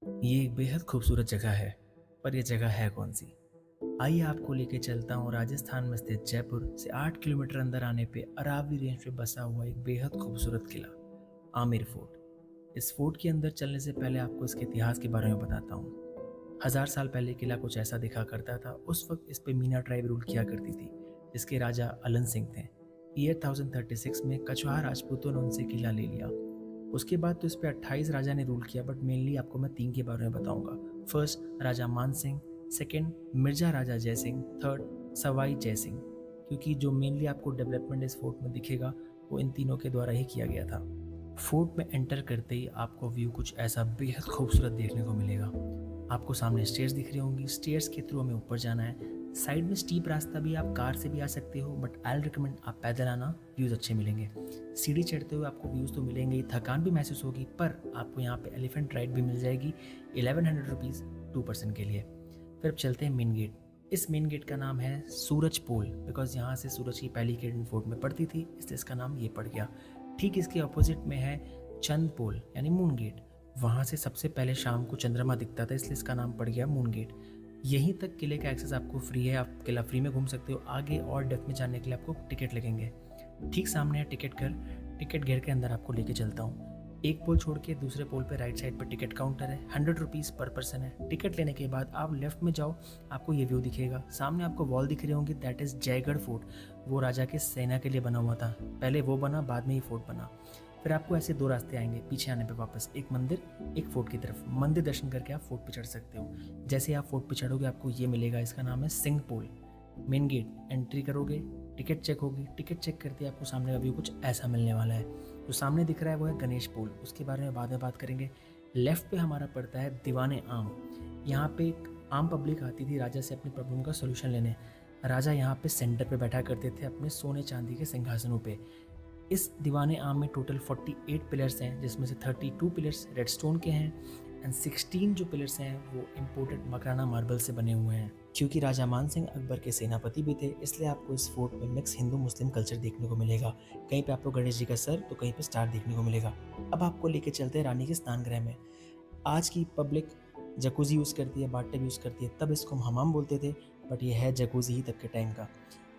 ये एक बेहद खूबसूरत जगह है, पर यह जगह है कौन सी? आइए आपको लेके चलता हूँ राजस्थान में स्थित जयपुर से 8 किलोमीटर अंदर आने पे अरावली रेंज पे बसा हुआ एक बेहद खूबसूरत किला, आमेर फोर्ट। इस फोर्ट के अंदर चलने से पहले आपको इसके इतिहास के बारे में बताता हूँ। 1000 साल पहले किला कुछ ऐसा दिखा करता था। उस वक्त इस पे मीना ट्राइब रूल किया करती थी, जिसके राजा अलन सिंह थे। ईयर 1036 में कछवाहा राजपूतों ने उनसे किला ले लिया। उसके बाद तो इस पे 28 राजा ने रूल किया, बट मेनली आपको मैं 3 के बारे में बताऊंगा। फर्स्ट, राजा मान सिंह। सेकेंड, मिर्जा राजा जय सिंह। थर्ड, सवाई जय सिंह। क्योंकि जो मेनली आपको डेवलपमेंट इस फोर्ट में दिखेगा वो इन तीनों के द्वारा ही किया गया था। फोर्ट में एंटर करते ही आपको व्यू कुछ ऐसा बेहद खूबसूरत देखने को मिलेगा। आपको सामने स्टेयर्स दिख रही होंगी, स्टेयर्स के थ्रू हमें ऊपर जाना है। साइड में स्टीप रास्ता भी, आप कार से भी आ सकते हो, बट आई रिकमेंड आप पैदल आना, व्यूज़ अच्छे मिलेंगे। सीढ़ी चढ़ते हुए आपको व्यूज़ तो मिलेंगे ही, थकान भी महसूस होगी, पर आपको यहाँ पे एलिफेंट राइड भी मिल जाएगी 1100 रुपीज़ 2 पर्सन के लिए। फिर अब चलते हैं मेन गेट। इस मेन गेट का नाम है सूरज पोल, बिकॉज यहाँ से सूरज की पहली किरण फोर्ट में पड़ती थी, इसलिए इसका नाम ये पड़ गया। ठीक इसके अपोजिट में है चंद पोल यानी मून गेट। वहाँ से सबसे पहले शाम को चंद्रमा दिखता था, इसलिए इसका नाम पड़ गया मून गेट। यहीं तक किले का एक्सेस आपको फ्री है, आप किला फ्री में घूम सकते हो। आगे और डेप्थ में जाने के लिए आपको टिकट लगेंगे। ठीक सामने है टिकट घर। टिकट घर के अंदर आपको लेके चलता हूँ। एक पोल छोड़ के दूसरे पोल पे राइट साइड पर टिकट काउंटर है, 100 रुपीज़ पर पर्सन है। टिकट लेने के बाद आप लेफ्ट में जाओ, आपको ये व्यू दिखेगा। सामने आपको वॉल दिख रही होंगी, दैट इज़ जयगढ़ फोर्ट। वो राजा के सेना के लिए बना हुआ था, पहले वो बना, बाद में ये फोर्ट बना। फिर आपको ऐसे 2 रास्ते आएंगे पीछे आने पे वापस, एक मंदिर एक फोर्ट की तरफ। मंदिर दर्शन करके आप फोर्ट पे चढ़ सकते हो। जैसे आप फोर्ट पे चढ़ोगे आपको ये मिलेगा, इसका नाम है सिंह पोल। मेन गेट एंट्री करोगे, टिकट चेक होगी। टिकट चेक करते ही आपको सामने का व्यू कुछ ऐसा मिलने वाला है। जो सामने दिख रहा है वो है गणेश पोल, उसके बारे में बाद में बात करेंगे। लेफ्ट पे हमारा पड़ता है दीवाने आम। यहाँ पे एक आम पब्लिक आती थी राजा से अपनी प्रॉब्लम का सोल्यूशन लेने। राजा यहाँ पे सेंटर पे बैठा करते थे अपने सोने चांदी के सिंहासनों पे। इस दीवाने आम में टोटल 48 पिलर्स हैं, जिसमें से 32 पिलर्स रेड स्टोन के हैं एंड 16 जो पिलर्स हैं वो इम्पोर्टेड मकराना मार्बल से बने हुए हैं। क्योंकि राजा मान सिंह अकबर के सेनापति भी थे, इसलिए आपको इस फोर्ट में मिक्स हिंदू मुस्लिम कल्चर देखने को मिलेगा। कहीं पे आपको गणेश जी का सर तो कहीं पे स्टार देखने को मिलेगा। अब आपको लेके चलते हैं रानी के स्नान गृह में। आज की पब्लिक जकूजी यूज़ करती है, बाथ टब यूज़ करती है, तब इसको हम हमाम बोलते थे, बट ये है जकूजी ही तब के टाइम का।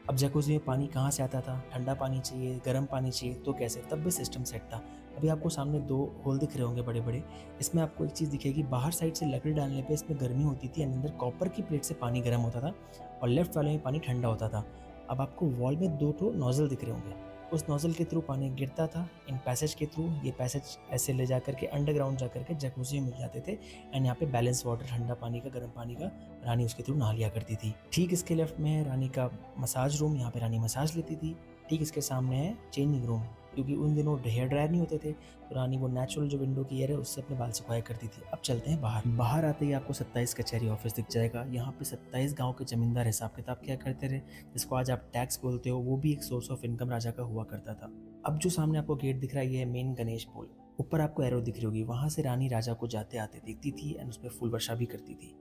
अब जकूजी में पानी कहाँ से आता था? ठंडा पानी चाहिए, गर्म पानी चाहिए, तो कैसे? तब भी सिस्टम सेट था। अभी आपको सामने 2 होल दिख रहे होंगे बड़े बड़े। इसमें आपको एक चीज़ दिखेगी, बाहर साइड से लकड़ी डालने पे इसमें गर्मी होती थी, अंदर कॉपर की प्लेट से पानी गर्म होता था और लेफ्ट वाले में पानी ठंडा होता था। अब आपको वॉल में 2 ठो नोजल दिख रहे होंगे। उस नोजल के थ्रू पानी गिरता था इन पैसेज के थ्रू। ये पैसेज ऐसे ले जा करके अंडरग्राउंड जा करके जकूजी में मिल जाते थे एंड यहाँ पे बैलेंस वाटर, ठंडा पानी का, गर्म पानी का, रानी उसके थ्रू नहा लिया करती थी। ठीक इसके लेफ्ट में है रानी का मसाज रूम, यहाँ पे रानी मसाज लेती थी। ठीक इसके सामने है चेंजिंग रूम, क्योंकि उन दिनों हेयर ड्रायर नहीं होते थे, तो रानी वो नेचुरल जो विंडो की एयर है उससे अपने बाल सुखाया करती थी। अब चलते हैं बाहर। बाहर आते ही आपको 27 कचहरी ऑफिस दिख जाएगा। यहाँ पे 27 गांव के जमींदार हिसाब किताब क्या करते रहे, जिसको आज आप टैक्स बोलते हो, वो भी एक सोर्स ऑफ इनकम राजा का हुआ करता था। अब जो सामने आपको गेट दिख रहा है ये है मेन गणेश पोल। ऊपर आपको एरो दिख रही होगी, वहां से रानी राजा को जाते आते दिखती थी एंड उस पर फूल वर्षा भी करती थी।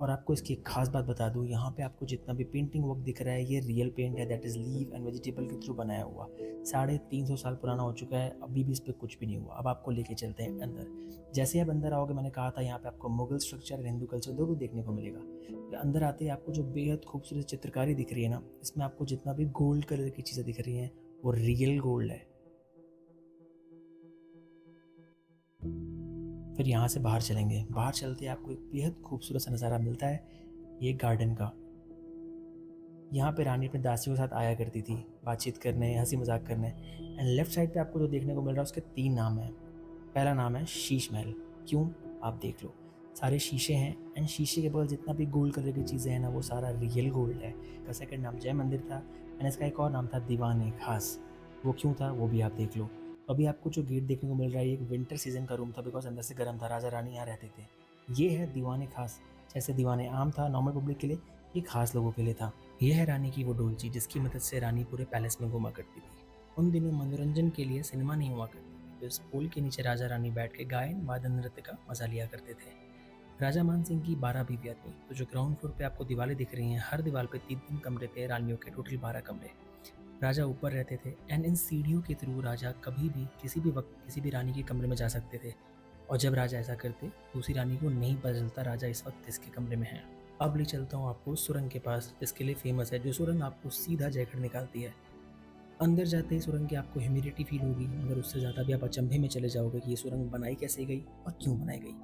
और आपको इसकी एक खास बात बता दूं, यहाँ पे आपको जितना भी पेंटिंग वर्क दिख रहा है ये रियल पेंट है, that is leave and vegetable के थ्रू बनाया हुआ। 350 साल पुराना हो चुका है, अभी भी इस पर कुछ भी नहीं हुआ। अब आपको लेके चलते हैं अंदर। जैसे आप अंदर आओगे, मैंने कहा था यहाँ पे आपको मुगल स्ट्रक्चर और हिंदू कल्चर दोनों देखने को मिलेगा। फिर अंदर आते ही आपको जो बेहद खूबसूरत चित्रकारी दिख रही है ना, इसमें आपको जितना भी गोल्ड कलर की चीज़ें दिख रही हैं वो रियल गोल्ड है। फिर यहाँ से बाहर चलेंगे। बाहर चलते आपको एक बेहद खूबसूरत सा नज़ारा मिलता है, ये गार्डन का। यहाँ पे रानी अपने दासियों के साथ आया करती थी, बातचीत करने, हंसी मजाक करने। एंड लेफ्ट साइड पे आपको जो देखने को मिल रहा है उसके 3 नाम हैं। पहला नाम है शीश महल। क्यों? आप देख लो, सारे शीशे हैं एंड शीशे के बगल जितना भी गोल्ड कलर की चीज़ें हैं ना, वो सारा रियल गोल्ड है। इसका सेकंड नाम जय मंदिर था एंड इसका एक और नाम था दीवाने खास। वो क्यों था वो भी आप देख लो। अभी आपको जो गेट देखने को मिल रहा है ये एक विंटर सीजन का रूम था, बिकॉज अंदर से गर्म था, राजा रानी यहाँ रहते थे। ये है दीवाने खास। जैसे दीवाने आम था नॉर्मल पब्लिक के लिए, ये खास लोगों के लिए था। यह है रानी की वो डोलची जिसकी मदद से रानी पूरे पैलेस में घुमा करती थी। उन दिनों मनोरंजन के लिए सिनेमा नहीं हुआ करती थी, तो इस पुल के नीचे राजा रानी बैठ के गायन वादन नृत्य का मजा लिया करते थे। राजा मान सिंह की 12 बीवियां थी, तो जो ग्राउंड फ्लोर पे आपको दीवारें दिख रही हैं, हर दीवार पे 3-3 कमरे थे रानियों के, टोटल 12 कमरे। राजा ऊपर रहते थे एंड इन सीढ़ियों के थ्रू राजा कभी भी किसी भी वक्त किसी भी रानी के कमरे में जा सकते थे। और जब राजा ऐसा करते, दूसरी रानी को नहीं पता चलता राजा इस वक्त किसके कमरे में है। अब ले चलता हूँ आपको उस सुरंग के पास जिसके लिए फेमस है, जो सुरंग आपको सीधा जयगढ़ निकालती है। अंदर जाते ही सुरंग की आपको ह्यूमिडिटी फील होगी, मगर उससे ज़्यादा भी आप अचंभे में चले जाओगे कि ये सुरंग बनाई कैसे गई और क्यों बनाई गई।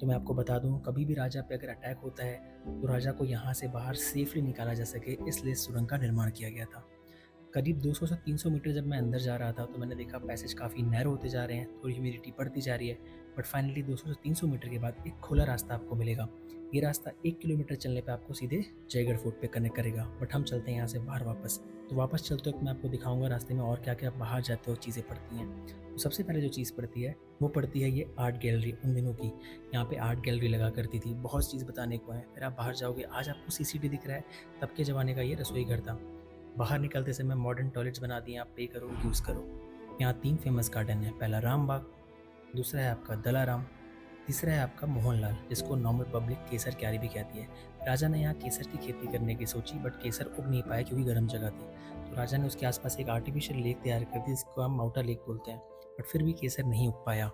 तो मैं आपको बता दूं, कभी भी राजा पे अगर अटैक होता है तो राजा को यहाँ से बाहर सेफली निकाला जा सके, इसलिए इस सुरंग का निर्माण किया गया था। करीब 200 से 300 मीटर जब मैं अंदर जा रहा था तो मैंने देखा पैसेज काफ़ी नैरो होते जा रहे हैं, थोड़ी ह्यूमिडिटी बढ़ती जा रही है, बट फाइनली 200 से 300 मीटर के बाद एक खुला रास्ता आपको मिलेगा। ये रास्ता 1 किलोमीटर चलने पे आपको सीधे जयगढ़ फोर्ट पे कनेक्ट करेगा। बट हम चलते हैं यहाँ से बाहर वापस। तो वापस चलते वक्त मैं आपको दिखाऊंगा रास्ते में और क्या क्या बाहर जाते हो चीज़ें पड़ती हैं। तो सबसे पहले जो चीज़ पड़ती है वो पड़ती है ये आर्ट गैलरी। उन दिनों की यहाँ पे आर्ट गैलरी लगा करती थी, बहुत चीज़ बताने को है। फिर आप बाहर जाओगे, आज आपको सीसीटीवी दिख रहा है, तब के ज़माने का ये रसोई घर था। बाहर निकलते समय मॉडर्न टॉयलेट्स बना दिए, आप पे करो यूज़ करो। यहाँ 3 फेमस गार्डन है, पहला रामबाग, दूसरा है आपका दलाराम, तीसरा है आपका मोहनलाल, जिसको नॉर्मल पब्लिक केसर क्यारी भी कहती है। राजा ने यहाँ केसर की खेती करने की सोची, बट केसर उग नहीं पाया क्योंकि गर्म जगह थी। तो राजा ने उसके आसपास एक आर्टिफिशियल लेक तैयार कर दी, जिसको हम माउटा लेक बोलते हैं, बट फिर भी केसर नहीं उग पाया।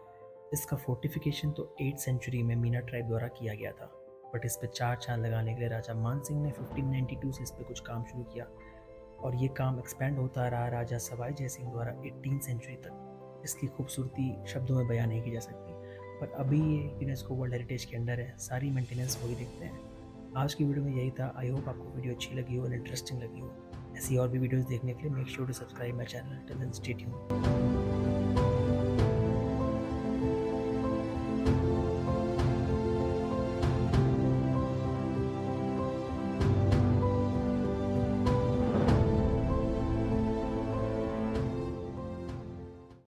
इसका फोर्टिफिकेशन तो 8th सेंचुरी में मीना ट्राइब द्वारा किया गया था, बट इस पर 4 चांद लगाने के लिए राजा मान सिंह ने 1592 से इस पर कुछ काम शुरू किया, और ये काम एक्सपेंड होता रहा राजा सवाई जय सिंह द्वारा 18th सेंचुरी तक। इसकी खूबसूरती शब्दों में बयान नहीं की जा सकती, पर अभी ये यूनेस्को वर्ल्ड हेरिटेज के अंडर है, सारी मेंटेनेंस वही देखते हैं। आज की वीडियो में यही था। आई होप आपको वीडियो अच्छी लगी हो और इंटरेस्टिंग लगी हो। ऐसी और भी वीडियोस देखने के लिए make sure to subscribe my channel. Till then stay tuned.